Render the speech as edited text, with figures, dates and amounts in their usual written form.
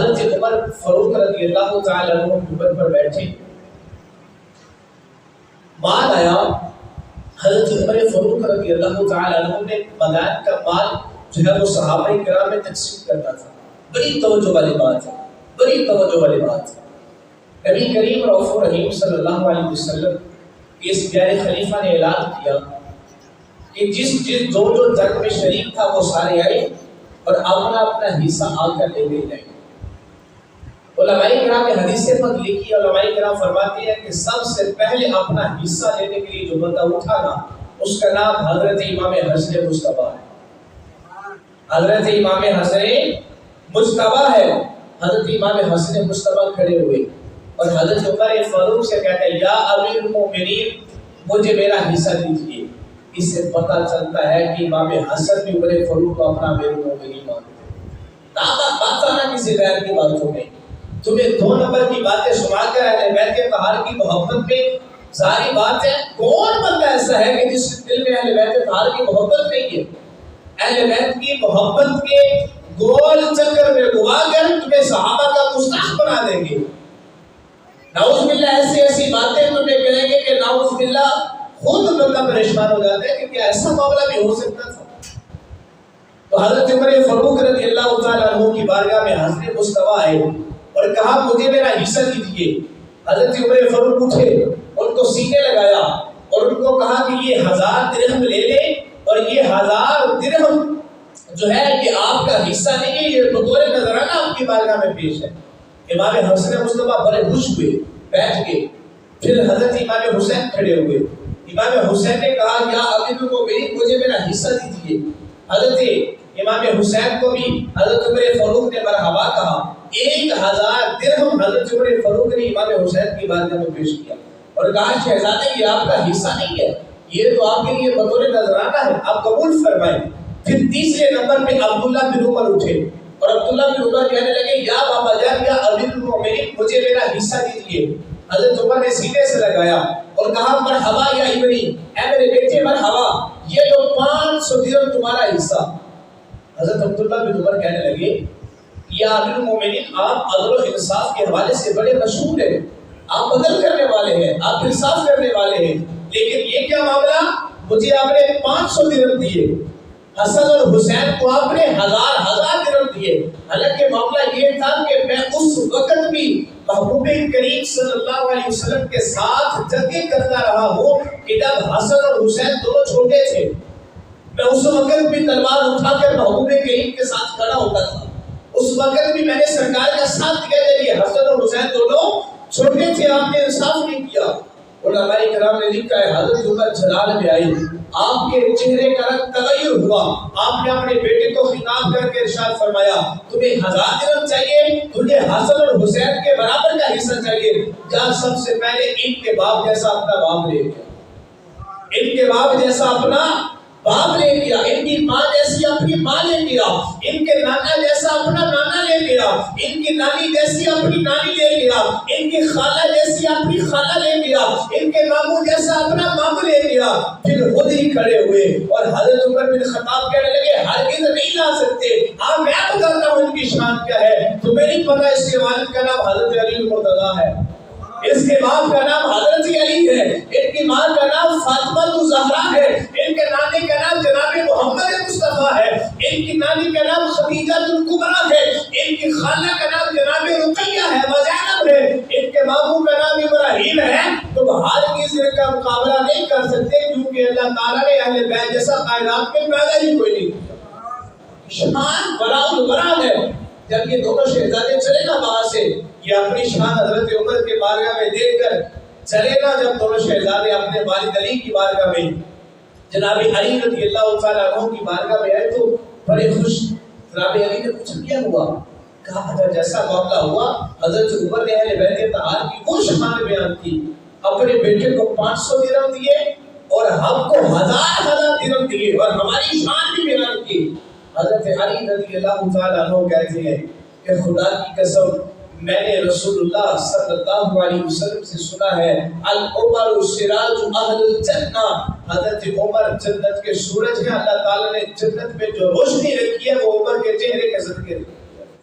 حضرت عمر فاروق رضی اللہ تعالی عنہ منبر پر بیٹھے، مال آیا، حضرت عمر فاروق رضی اللہ تعالی عنہ نے مدائن کا مال جو ہے وہ صحابہ کرام میں تقسیم کرتا تھا۔ بڑی توجہ والی بات ہے، بڑی توجہ والی بات ہے۔ نبی کریم رؤوف رحیم صلی اللہ علیہ وسلم اس پیارے خلیفہ نے اعلان کیا کہ جس جو جنگ میں شریک تھا وہ سارے آئے اور اپنا اپنا حصہ آ کر لے گئے جائیں۔ علماء کرام نے حدیث پر لکھی، علماء کرام فرماتے ہیں کہ سب سے پہلے اپنا حصہ لینے کے لیے جو بندہ اٹھا نا، اس کا نام حضرت امام حسن مصطفیٰ ہے۔ حضرت امام حسن مصطفیٰ ہے۔ حضرت امام حسن مصطفیٰ کھڑے ہوئے اور حضرت عمر فاروق سے کہتے ہیں یا امیر المومنین مجھے میرا حصہ دیجیے۔ اس سے پتہ چلتا ہے کہ امام حسن بھی عمر فاروق کو اپنا امیر المومنین مانتے ہیں۔ طاقت بات کرنا کسی غیر کی باتوں میں، تمہیں دو نمبر کی باتیں سنا کر اہل بیت طہار کی محبت میں ظاہری بات ہے۔ کون بندہ ایسا ہے کہ جس دل میں اہل بیت طہار کی محبت نہیں ہے؟ اہل بیت کی محبت کے گول چکر میں گوا کر تمہیں صحابہ کا گستاخ بنا دیں گے۔ نعوذ باللہ ایسی ایسی باتیں تمہیں کہیں گے کہ نعوذ باللہ خود بندہ پریشان ہو جاتا ہے کہ کیا ایسا معاملہ بھی ہو سکتا تھا۔ تو حضرت عمر فاروق رضی اللہ تعالیٰ عنہ کی بارگاہ میں حضرت مصطفیٰ آئے اور کہا مجھے میرا حصہ دیجیے۔ حضرت عمر فاروق اٹھے، ان کو سینے لگایا اور ان کو کہا کہ یہ 1000 درہم لے لیں اور یہ 1000 درہم جو ہے یہ آپ کا حصہ نہیں ہے، یہ بطور نذرانہ آپ کی بارگاہ میں پیش ہے۔ امام حسن مصطفیٰ بڑے خوش ہوئے، بیٹھ گئے۔ پھر حضرت امام حسین کھڑے ہوئے۔ امام حسین نے کہا یا امیر المومنین مجھے میرا حصہ دیجیے۔ حضرت امام حسین کو بھی حضرت عمر فاروق نے مرحبا کہا۔ 1000 درہم حضرت عمر فاروق نے امام حسین کی بارگاہ میں پیش کیا اور کہا شہزادے یہ آپ کا حصہ نہیں ہے، یہ تو آپ کے لیے بطور نذرانہ ہے، آپ قبول فرمائیں۔ پھر تیسرے نمبر پہ عبداللہ بن عمر اٹھے اور عبداللہ بن عمر کہنے لگے یا بابا جان یا امیر المومنین مجھے میرا حصہ دیجیے۔ حضرت عمر نے سینے سے لگایا اور کہا مرحبا یا ابنی، اے میرے بیٹے مرحبا، یہ تو 500 درہم تمہارا حصہ۔ حضرت عبداللہ بن عمر کہنے لگے یا امیر المومنین آپ عدل و انصاف کے حوالے سے بڑے مشہور ہیں، آپ عدل کرنے والے ہیں، آپ انصاف کرنے والے ہیں، لیکن یہ کیا معاملہ، مجھے آپ نے 500 درہم دیے، حسن اور حسین کو آپ نے 1000 درہم دیے۔ حالانکہ معاملہ یہ تھا کہ میں اس وقت بھی محبوب کریم صلی اللہ علیہ وسلم کے ساتھ جنگیں کرتا رہا ہوں کہ جب حسن اور حسین دونوں چھوٹے تھے، میں اس وقت بھی تلوار اٹھا کر محبوب کریم کے ساتھ کھڑا ہوتا تھا، اس وقت بھی میں نے سرکار کا ساتھ دیا جب یہ حسن اور حسین دونوں چھوٹے تھے، آپ نے انصاف نہیں کیا۔ علماء کرام نے لکھا ہے حضرت عمر جلال میں آئی، آپ کے چہرے کا رنگ تغیر ہوا، آپ نے اپنے بیٹے کو خطاب کر کے ارشاد فرمایا تمہیں 1000 درہم چاہیے، تجھے حسن اور حسین کے برابر کا حصہ چاہیے، جا سب سے پہلے ان کے باپ جیسا اپنا باپ لے گیا، ان کے باپ جیسا اپنا باپ لے گیا، ان کی ماں جیسی اپنی ماں لے گیا، ان کے نانا جیسا اپنا نانا لے گیا، ان کی نانی جیسی اپنی نانی لے گیا، ان کی خالہ جیسی اپنی خالہ لے گیا، ان کے ماموں جیسا اپنا ماموں لے گیا۔ پھر خود ہی کھڑے ہوئے اور حضرت عمر بن خطاب کہنے لگے ہرگز نہیں لا سکتے، ہاں میں بتاتا ہوں ان کی شان کیا ہے، تمہیں نہیں پتا اس کے والد کا نام حضرت علی المرتضیٰ ہے، اس کے باپ کا نام حضرت علی ہے، ان کی ماں کا نام فاطمہ الزہرا ہے، ان کے نانی کا نام جناب محمد مصطفیٰ ہے، ان کی نانی کا نام خدیجہ الکبریٰ ہے، ان کی خالہ کا نام جناب رقیہ ہے، وزینب ہے، ان کے ماموں کا نام ابراہیم ہے۔ تم ہرگز ان کا مقابلہ نہیں کر سکتے کیونکہ اللہ تعالیٰ نے اہل بیت جیسا کائنات میں پیدا ہی کوئی نہیں کیا۔ شان بڑا بڑا ہے۔ جب یہ دونوں شہزادے چلے نا وہاں سے، یہ اپنی شان حضرت عمر کے بارگاہ میں دیکھ کر چلے نا، جب دونوں شہزادے اپنے والد علی کی بارگاہ میں جناب علی رضی اللہ تعالیٰ عنہ کی بارگاہ میں آئے تو بڑے خوش۔ جناب علی نے پوچھا کیا ہوا؟ کہا اگر جیسا معاملہ ہوا، حضرت عمر نے اہل بیت طہار کی وہ شان بیان کی، اپنے بیٹے کو 500 درہم دیے اور ہم کو 1000 درہم دیے اور ہماری شان بھی بیان کی۔ حضرت علی رضی اللہ تعالیٰ عنہ کہتے ہیں کہ خدا کی قسم میں نے رسول اللہ صلی اللہ علیہ وسلم سے سنا ہے العمر سراج اہل الجنہ، حضرت عمر جنت کے سورج ہیں، اللہ تعالیٰ نے جنت میں جو روشنی رکھی ہے وہ عمر کے چہرے کے صدقے